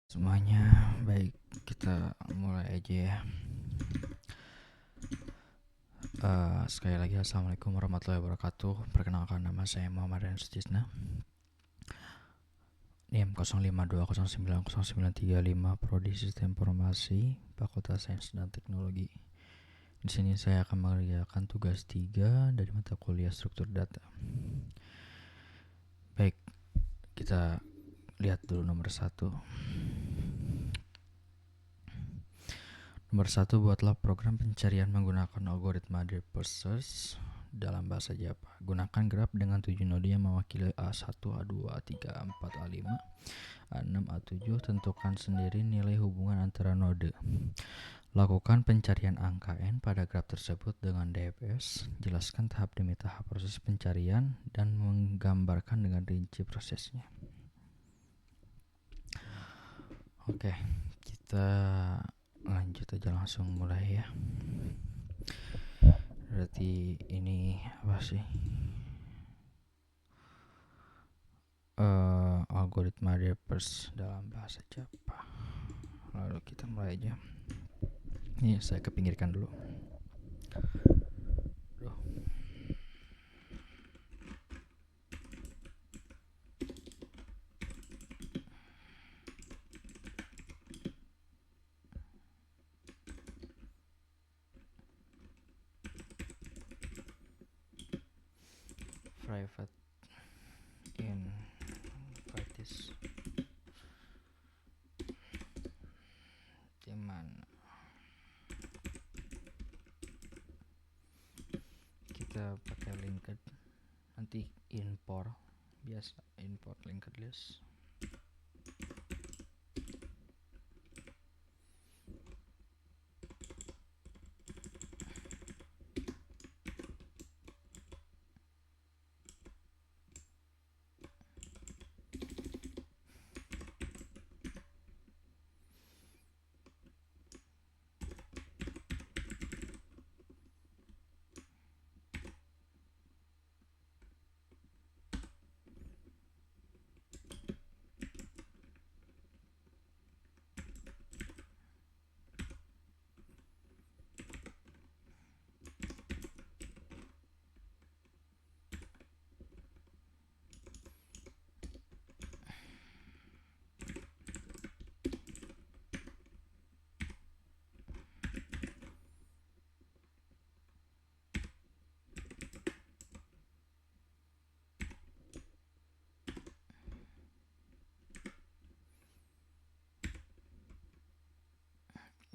Semuanya baik, kita mulai aja ya. Sekali lagi assalamualaikum warahmatullahi wabarakatuh. Perkenalkan, nama saya Muhammad Rian Sutisna, NIM 0520909335, Prodi Sistem Informasi, Fakultas Sains dan Teknologi. Di sini saya akan mengerjakan tugas 3 dari mata kuliah Struktur Data. Baik, kita lihat dulu nomor 1. Nomor 1, buatlah program pencarian menggunakan algoritma deep search dalam bahasa Java. Gunakan graf dengan 7 node yang mewakili A1, A2, A3, A4, A5, A6, A7. Tentukan sendiri nilai hubungan antara node. Lakukan pencarian angka N pada graf tersebut dengan DFS. Jelaskan tahap demi tahap proses pencarian dan menggambarkan dengan rinci prosesnya. Oke, kita lanjut aja, langsung mulai ya. Berarti ini apa sih? Algoritma Deepers dalam bahasa Java. Lalu kita mulai aja. Ini saya kepinggirkan dulu. Private invites dimana kita pakai linked, nanti import biasa, import linked list.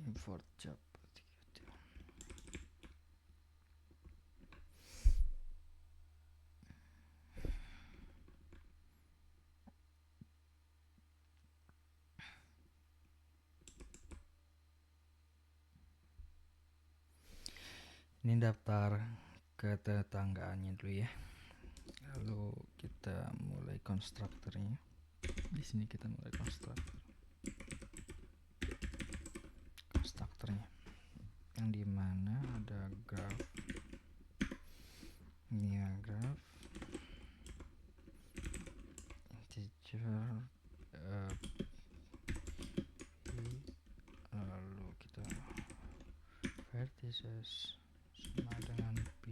Import Java. Ini daftar ketetanggaannya dulu ya. Lalu kita mulai konstruktornya. Di sini kita mulai konstruktornya, yang dimana ada graph. Ini ya, graph integer lalu kita vertices sama dengan p,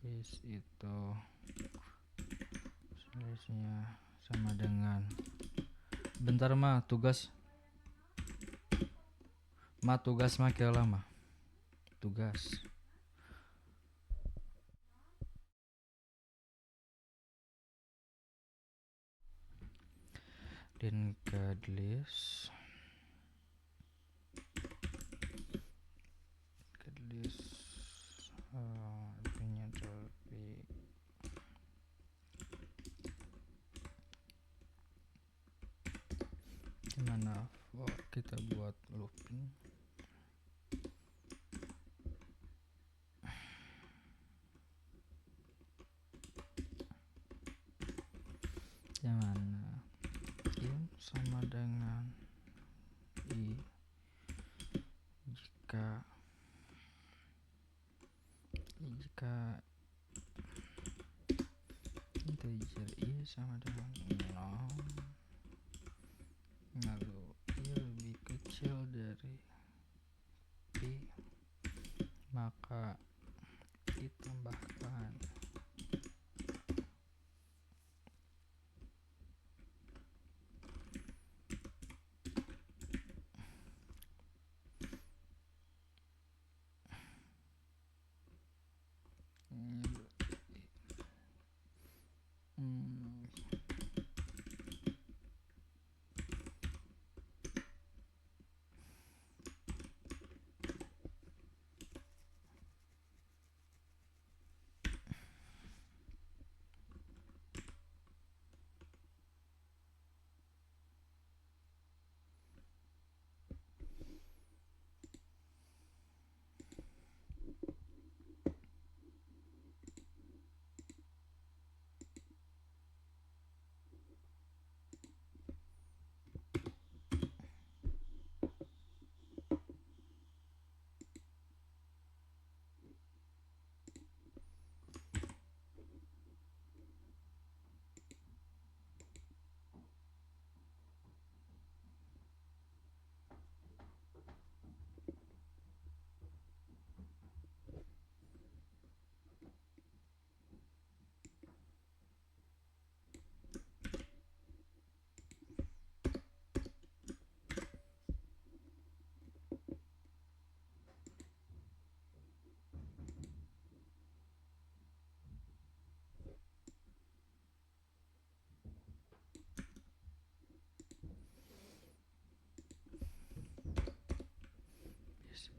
base itu selisihnya sama dengan, bentar tugas makin lama tugas. Linked list punya tapi gimana for kita buat looping. Gimana in sama dengan i jika integer i sama dengan 0, lalu I lebih kecil dari P, maka ditambahkan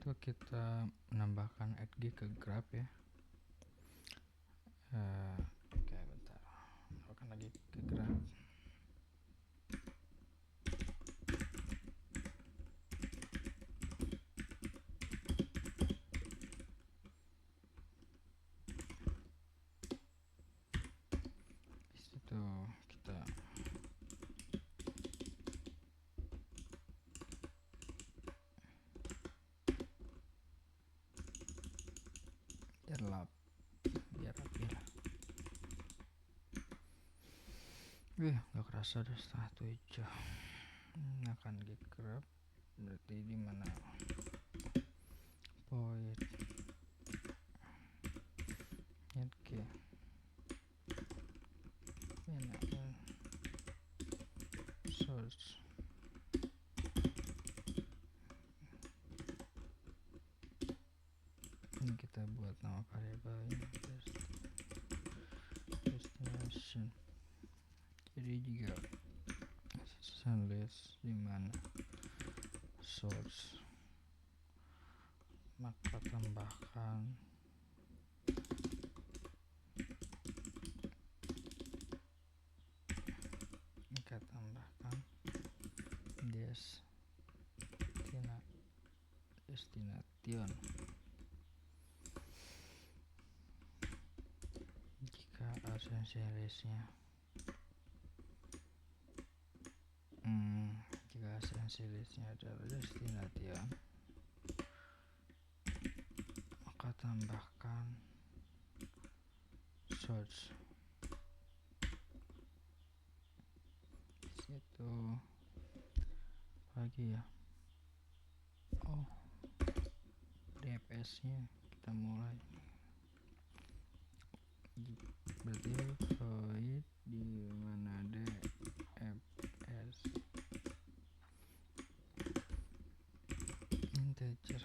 itu kita menambahkan add G ke graph ya. Oke, bentar, tambahkan lagi ke graph. Di situ kita biar rapi lah. Gak kerasa udah setengah 7. Akan get grab berarti di mana point oke enakan source ini kita buat nama variabelnya destination. Jadi jika list di mana source, maka tambahkan destination. Jika absensi listnya adalah destination, maka tambahkan source. Situ lagi ya. DFS nya kita mulai, berarti void di mana DFS integer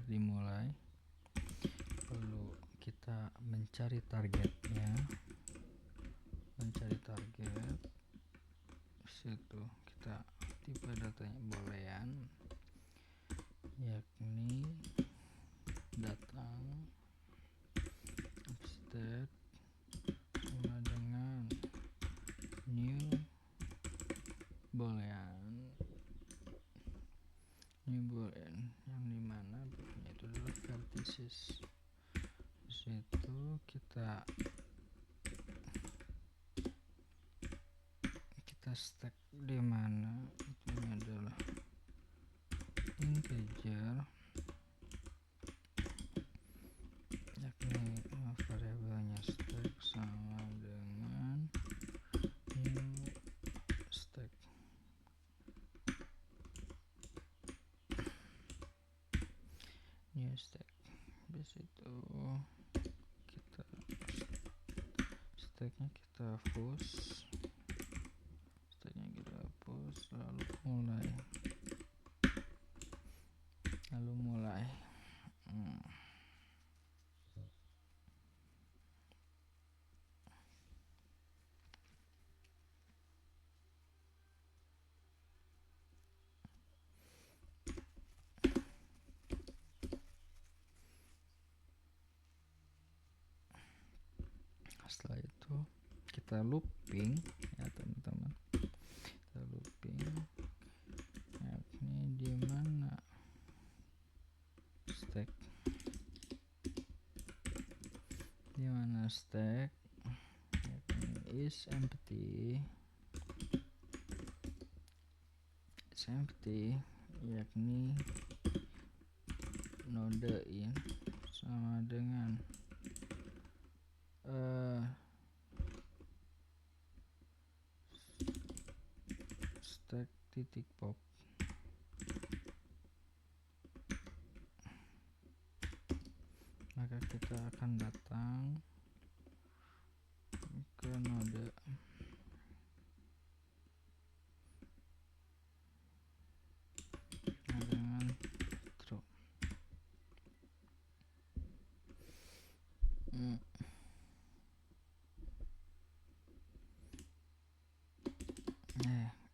dimulai, lalu kita mencari target situ kita tipe datanya boolean, yakni datang upstate sama dengan new boolean yang dimana bentuknya itu adalah vertices. Situ kita stack di mana itu adalah integer, yakni variabelnya stack sama dengan new new stack. Habis itu kita stacknya kita push, lalu mulai setelah itu kita looping ya teman-teman, kita looping yakni di mana stack yakni is empty yakni node in sama dengan stack titik pop, maka kita akan datang ke node dengan true.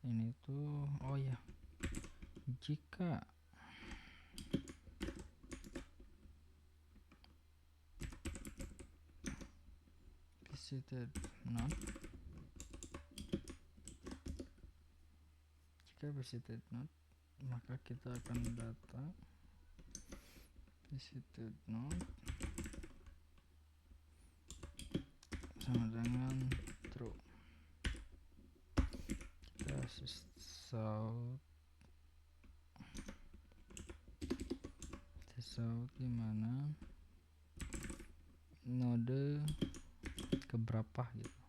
Ini tuh jika visited node, maka kita akan data visited node sama dengan true. Kita shout di mana node keberapa gitu,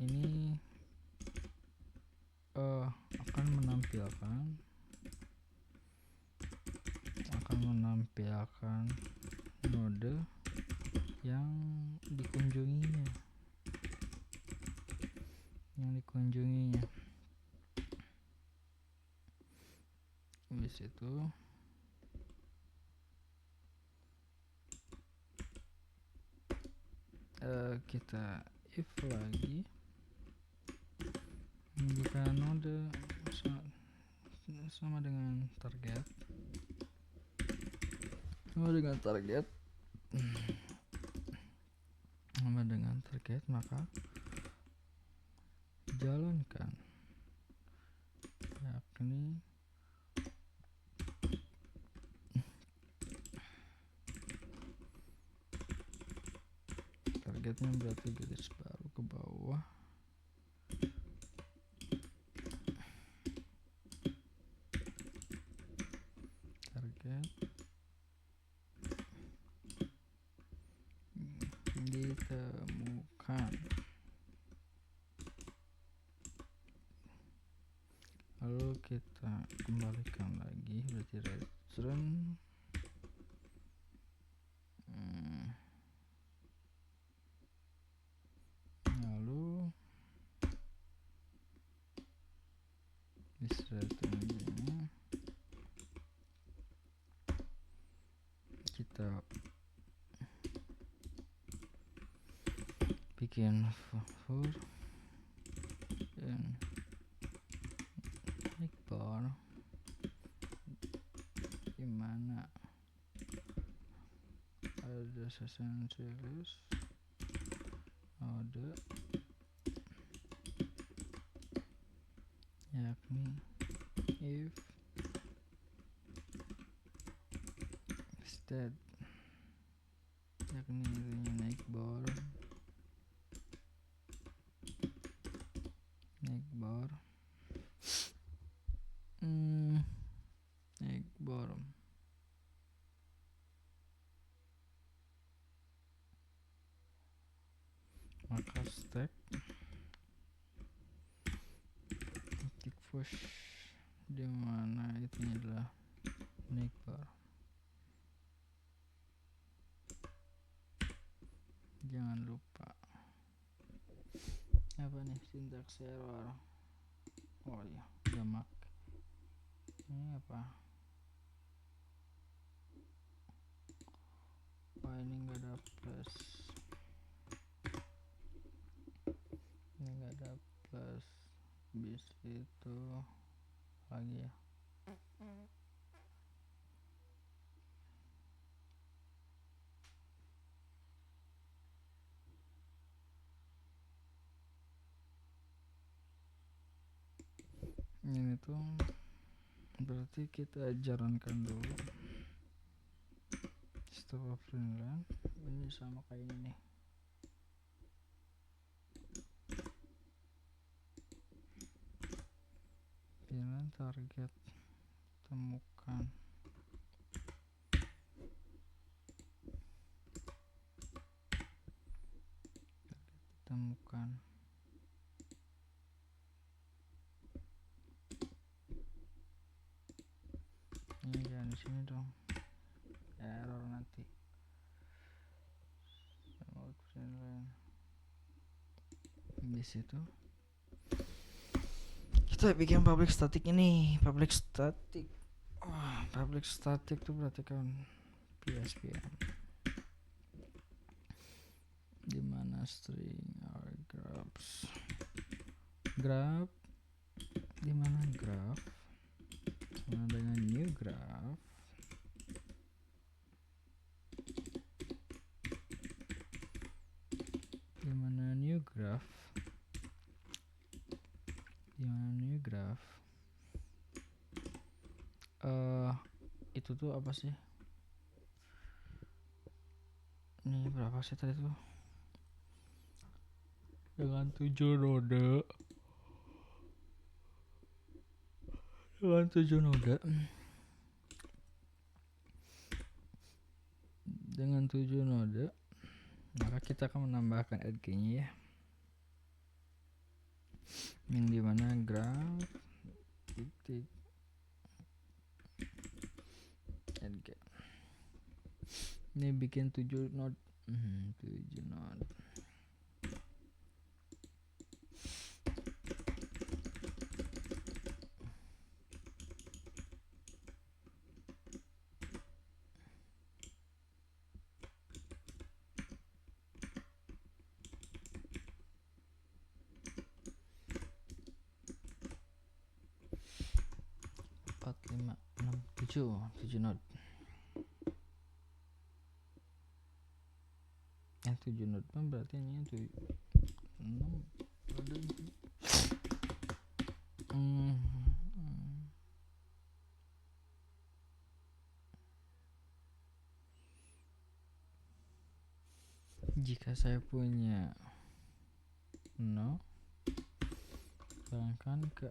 ini akan menampilkan node yang dikunjunginya. Habis itu kita if lagi jika node sama dengan target, maka jalankan yakni targetnya berarti garis baru ke bawah, target ditemukan. Lalu kita kembalikan lagi, berarti return lalu bisa return kita bikin for dan ignore dimana ada session series node yakni if state yakni naik bar maka stack titik push di mana itu adalah neighbor. Jangan lupa apa nih, syntax error. Oh iya, jamak. Ini apa? Oh, ini enggak ada plus. Ini enggak ada plus. Bis itu lagi ya. Ini tuh berarti kita jalankan dulu setelah Finland. Ini sama kayak ini nih. Finland target temukan. Ini jangan di sini dong, error nanti. Di situ kita bikin public static ini. Public static tuh berarti kan PSPM, dimana string or graphs, graph, dimana graph sama dengan new graph. Dimana new graph itu tuh apa sih? Ini berapa sih tadi tuh? Dengan 7 node. Dengan 7 node, maka kita akan menambahkan add key-nya ya. Yang dimana graph titik add key. Ini bikin 7 node. 7 node. Empat, 5, 6, 7 node. 7 node kan berarti ini 6 node. Jika saya punya 0, sedangkan ke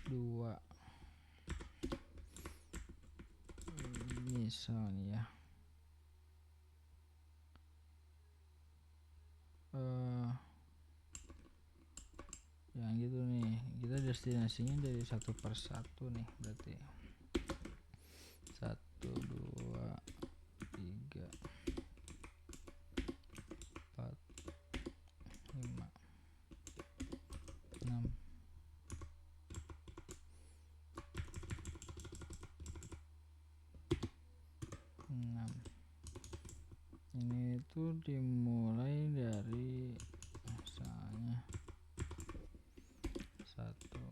2 misalnya yang gitu nih, kita destinasinya dari 1 per 1 nih, berarti 1, 2, 3, 4, 5, 6, 6. Ini tuh dimulai dari misalnya 1, 2,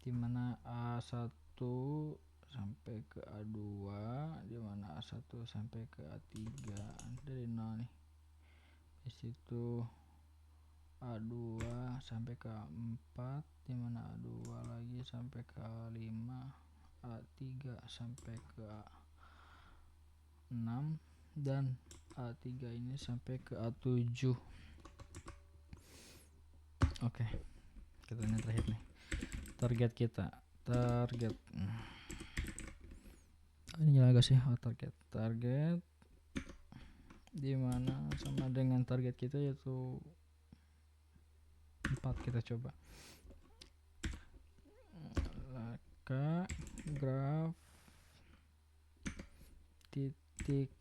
dimana A1 sampai ke A2, dimana A1 sampai ke A3 dari 0 nih. Di situ A2 sampai ke A4, dimana A2 lagi sampai ke A5, A3 sampai ke A6, dan A3 ini sampai ke A7. Oke, kita ini terakhir nih. Target kita. Ini agak sih target dimana sama dengan target kita yaitu kita coba. Maka graf titik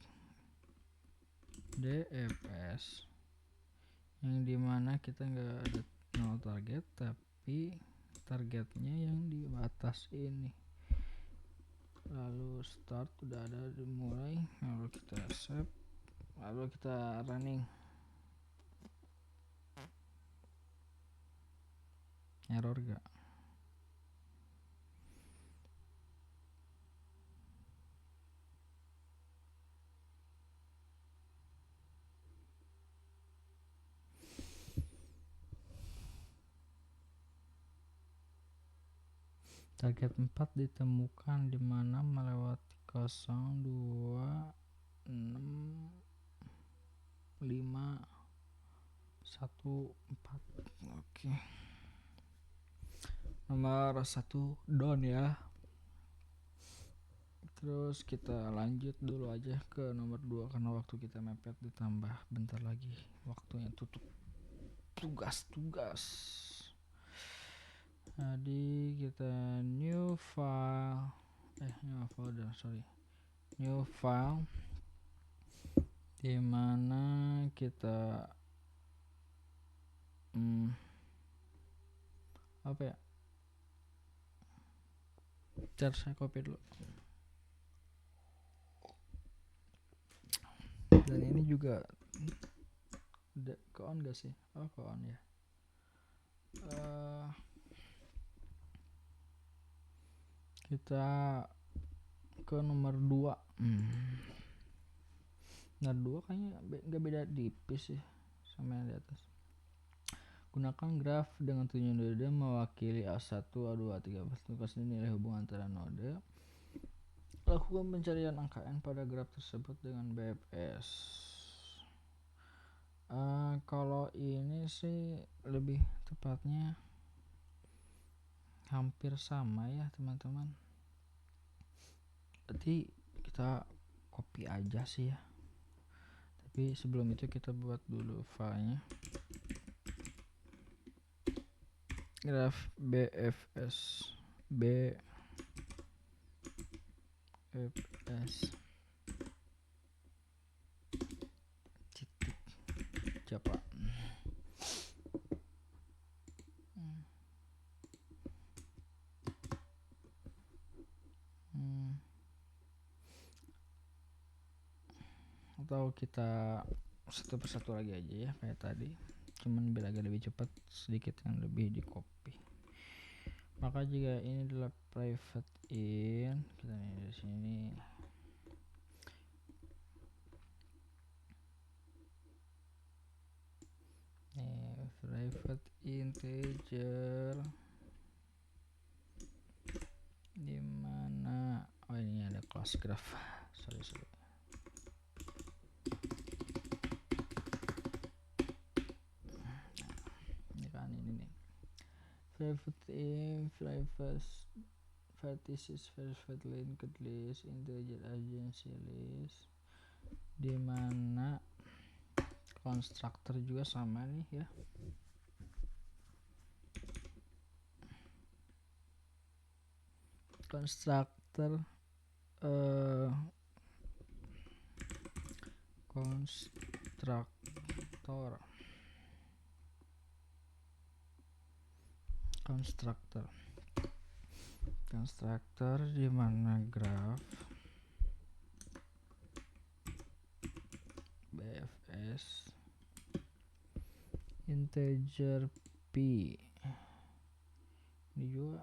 DFS yang dimana kita nggak ada 0 target, tapi targetnya yang di batas ini. Lalu start udah ada, dimulai, lalu kita save, lalu kita running. Error gak? Target 4 ditemukan di mana melewati 0, 2, 6, 5, 1, 4. Oke. Nomor 1 down ya. Terus kita lanjut dulu aja ke nomor 2 karena waktu kita mepet, ditambah bentar lagi waktunya tutup tugas. Jadi kita new file, new file, dimana kita apa ya? Bentar, saya copy dulu. Dan ini juga ke on gak sih? Oh, ke on ya. Kita ke nomor 2. Nah, 2 kayaknya gak beda tipis sih sama yang di atas. Gunakan graf dengan 7 node mewakili A1, A2, A3. Tugas nilai hubungan antara node. Lakukan pencarian angka N pada graf tersebut dengan BFS. Kalau ini sih lebih tepatnya hampir sama ya teman-teman. Berarti kita copy aja sih ya. Tapi sebelum itu kita buat dulu filenya. Graf BFS titik Japa. Atau kita satu persatu lagi aja ya kayak tadi, cuman biar agak lebih cepat, sedikit yang lebih di copy. Maka jika ini adalah private in, kita di sini private integer, dimana ini ada class graph. sorry ini kan ini nih, private in, private vertices, private linked list, integer agency list, dimana konstruktor juga sama nih ya. Konstruktor konstruktor di mana graf BFS integer p, ini juga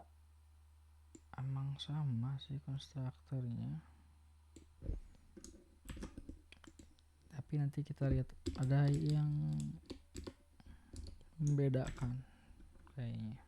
emang sama sih konstruktornya, tapi nanti kita lihat ada yang membedakan kayaknya.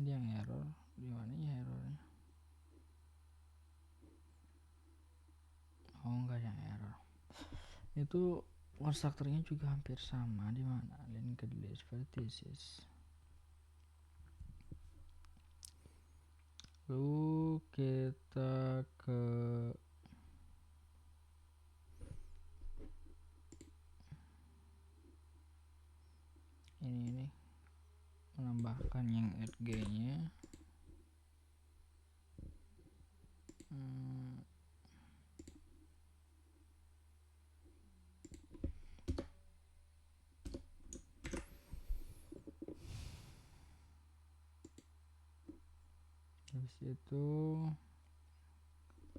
yang error di mananya errornya? Oh enggak, yang error itu konstruktornya juga hampir sama. Di mana linked list vertices. Lalu kita ke ini menambahkan yang add g nya. Habis itu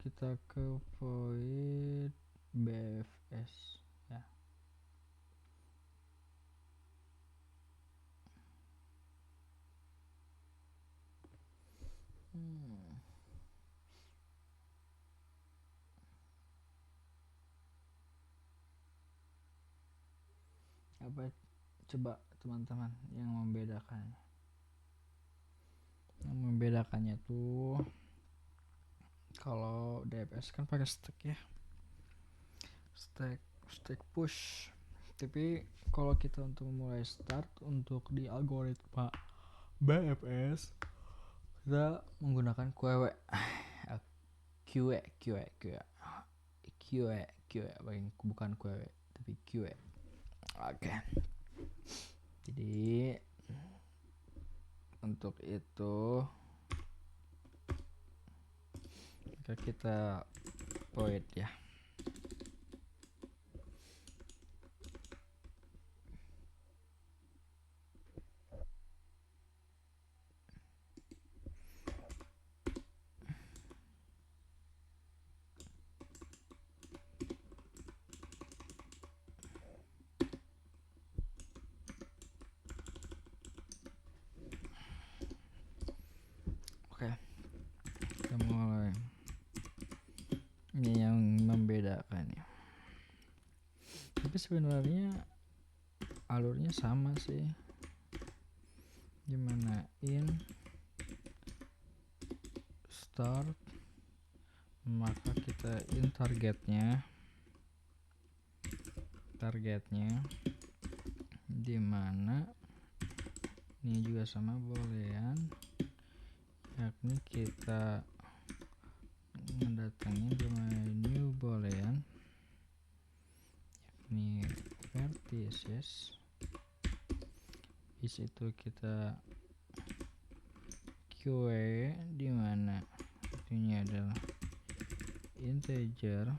kita ke void bfs ya. Apa coba teman-teman yang membedakannya? Yang membedakannya tuh kalau DFS kan pakai stack ya, stack push. Tapi kalau kita untuk mulai start untuk di algoritma BFS kita menggunakan QW bukan QW tapi QW. Oke. Jadi untuk itu kita void ya. Oke, kita mulai. Ini yang membedakannya. Tapi sebenarnya alurnya sama sih. Gimana in start, maka kita in targetnya dimana ini juga sama boolean, yakni kita mendatangi dimana new boolean yakni vertices. Di situ kita QA dimana itunya adalah integer,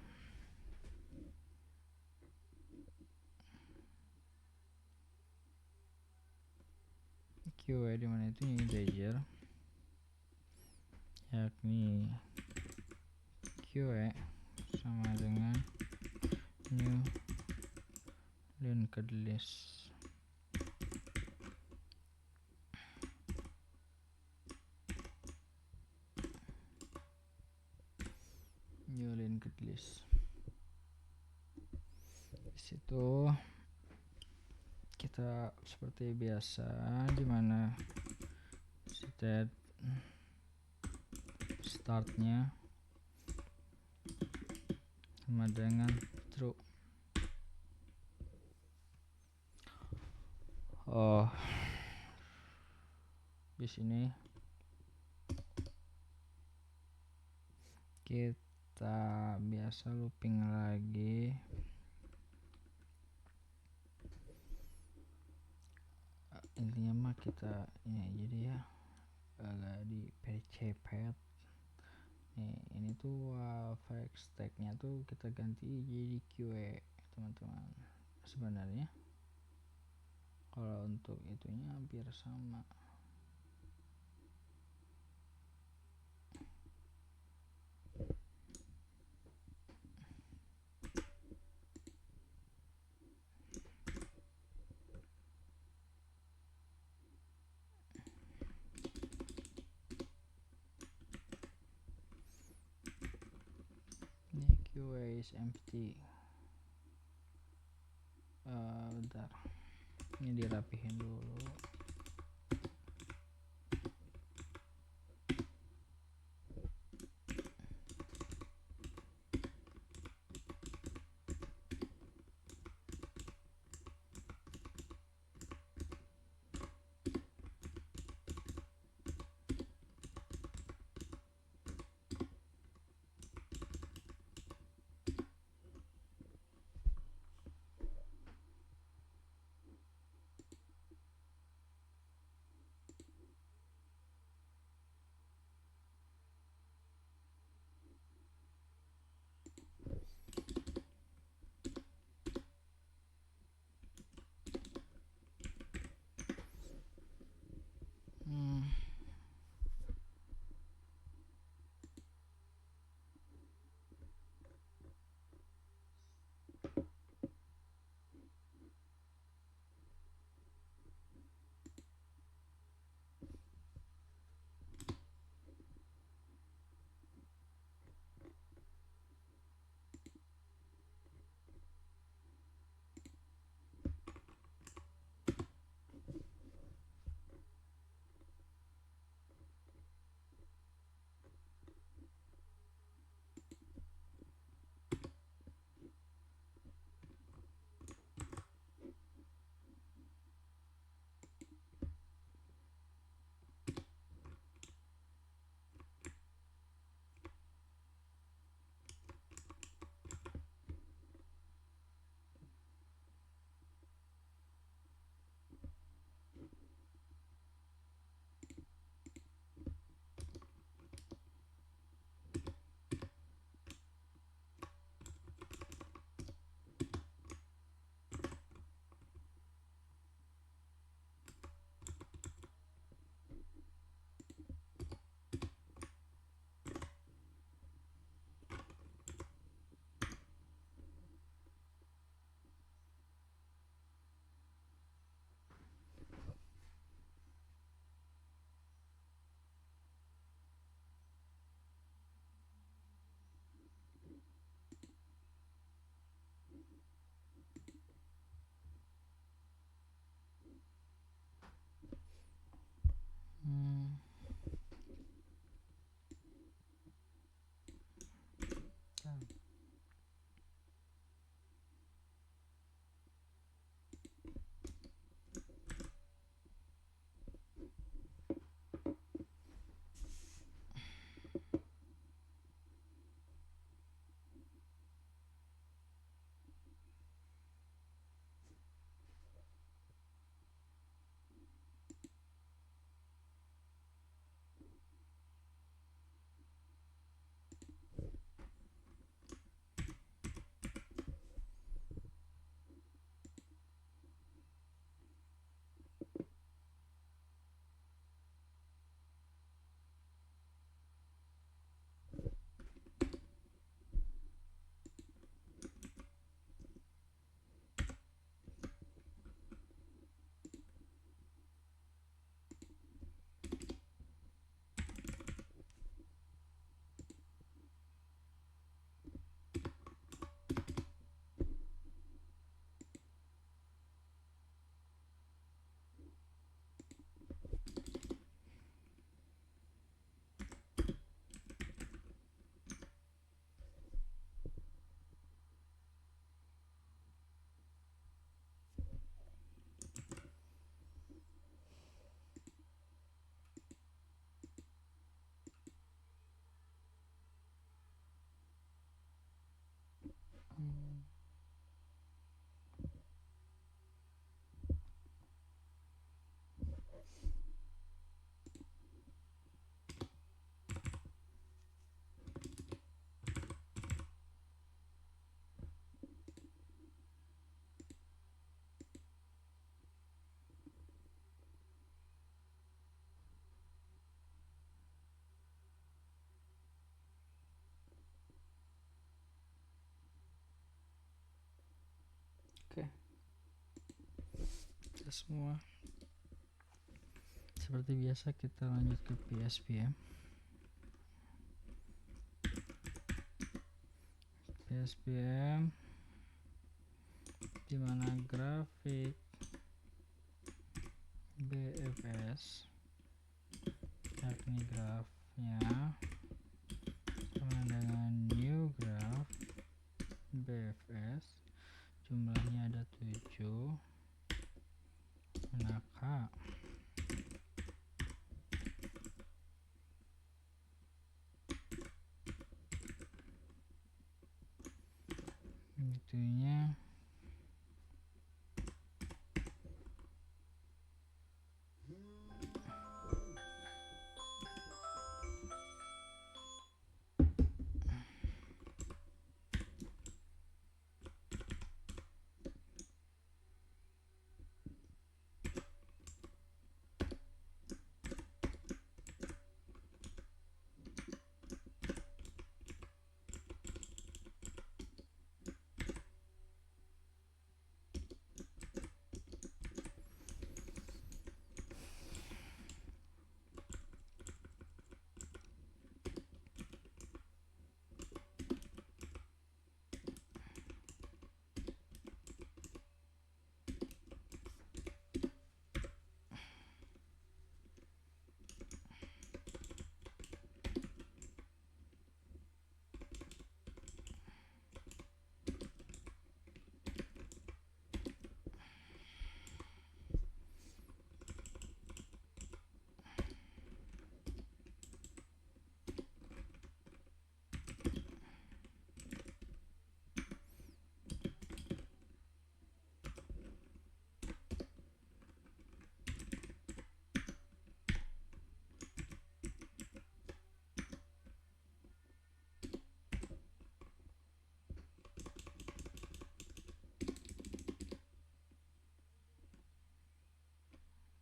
QA dimana itu integer yakni QA sama dengan new linked list. New linked list. Di situ kita seperti biasa dimana state startnya sama dengan true. Di sini kita biasa looping lagi. Intinya mah kita ini aja deh ya, agak di percepet. Nih ini tuh fake stacknya tuh kita ganti jadi QA teman-teman. Sebenarnya kalau untuk itunya hampir sama. Ini QA is empty. Bentar, ini dirapihin dulu. kita semua. Seperti biasa kita lanjut ke PSPM. PSPM dimana grafik BFS yakni grafnya sama dengan new graph BFS, jumlahnya ada 7, maka itunya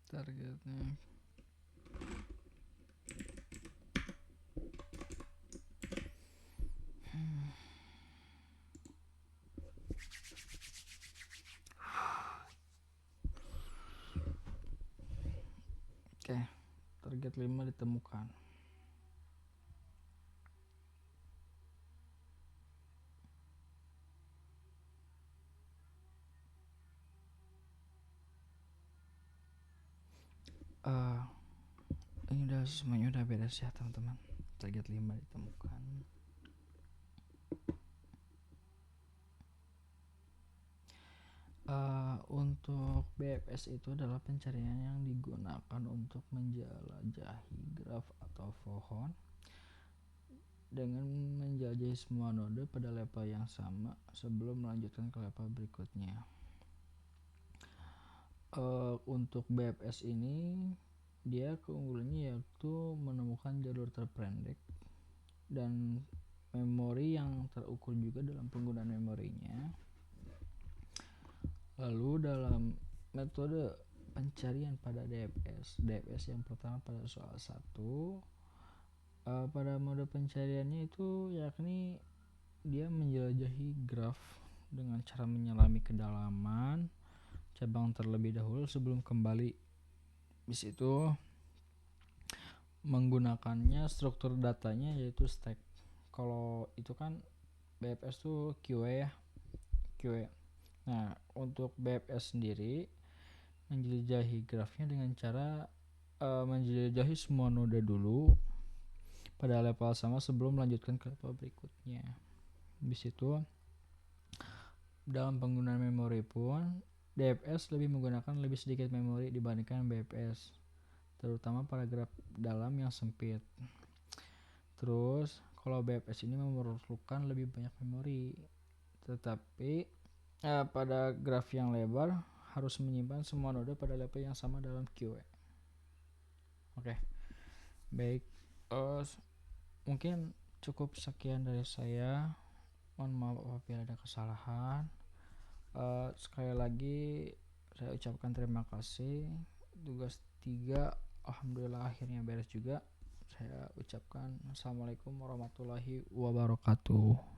targetnya oke, target 5 ditemukan. Ini udah semuanya udah beres ya teman-teman. Target 5 ditemukan. Untuk BFS itu adalah pencarian yang digunakan untuk menjelajahi graf atau pohon dengan menjelajahi semua node pada level yang sama sebelum melanjutkan ke level berikutnya. Untuk BFS ini dia keunggulannya yaitu menemukan jalur terpendek dan memori yang terukur juga dalam penggunaan memorinya. Lalu dalam metode pencarian pada DFS yang pertama pada soal 1, pada mode pencariannya itu yakni dia menjelajahi graf dengan cara menyelami kedalaman cabang terlebih dahulu sebelum kembali. Di situ menggunakannya struktur datanya yaitu stack. Kalau itu kan BFS tuh QE ya, QE. Nah, untuk BFS sendiri menjelajahi grafnya dengan cara menjelajahi semua node dulu pada level sama sebelum melanjutkan ke level berikutnya. Di situ dalam penggunaan memori pun DFS lebih menggunakan lebih sedikit memori dibandingkan BFS, terutama pada graf dalam yang sempit. Terus kalau BFS ini memerlukan lebih banyak memori, tetapi pada graf yang lebar harus menyimpan semua node pada level yang sama dalam QE. Oke, baik, mungkin cukup sekian dari saya. Mohon maaf apabila ada kesalahan. Sekali lagi saya ucapkan terima kasih. Tugas 3 alhamdulillah akhirnya beres juga. Saya ucapkan assalamualaikum warahmatullahi wabarakatuh.